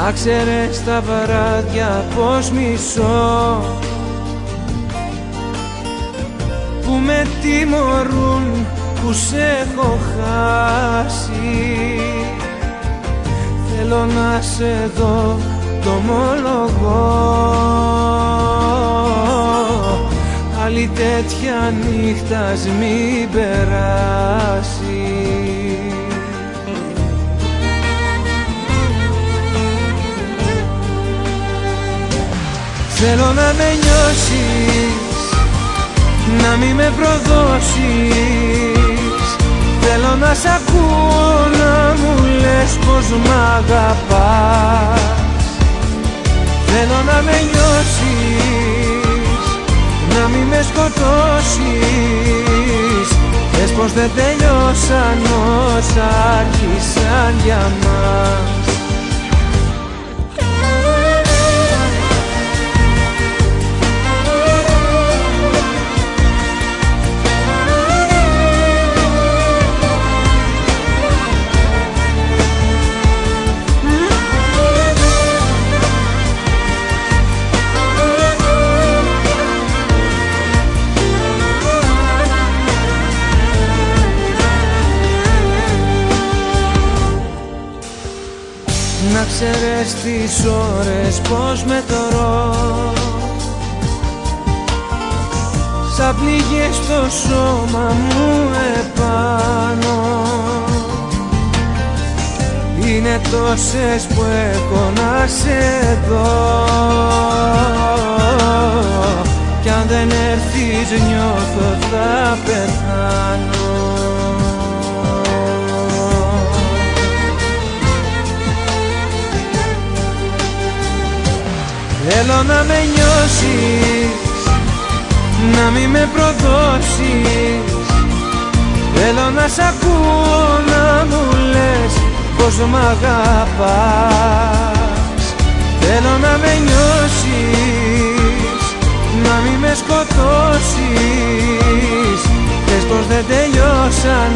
Να ξέρεις τα βράδια πως μισώ, που με τιμωρούν που σε έχω χάσει. Θέλω να σε δω, το ομολογώ, άλλη τέτοια νύχτα μην περάσει. Θέλω να με νιώσεις, να μη με προδώσεις. Θέλω να σ' ακούω να μου λες πως μ' αγαπάς. Θέλω να με νιώσεις, να μη με σκοτώσεις. Πες πως δεν τελειώσαν όσα άρχισαν για μας. Να ξέρεις τις ώρες πως μετρώ, σαν πληγές στο σώμα μου επάνω. Είναι τόσες που έχω να σε δω, κι αν δεν έρθεις νιώθω θα πεθάνω. Θέλω να με νιώσεις, να μη με προδώσεις. Θέλω να σ' ακούω να μου λες πως μ' αγαπάς. Θέλω να με νιώσεις, να μη με σκοτώσεις. Πες πως δεν τελειώσαν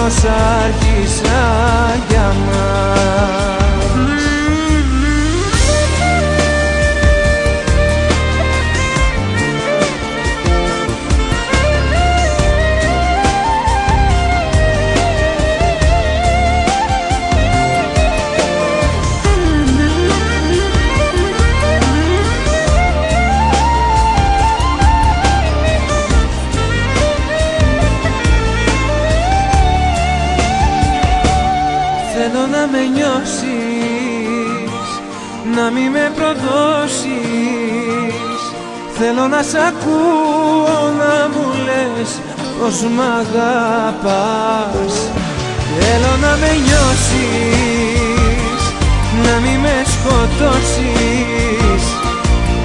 όσα άρχισαν για μας. Θέλω να με νιώσεις, να μη με προδώσεις. Θέλω να σ' ακούω να μου λες πως μ' αγαπάς. Θέλω να με νιώσεις, να μη με σκοτώσεις.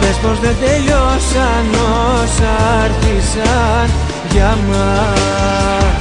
Πες πως δεν τελειώσαν όσα άρχισαν για μας.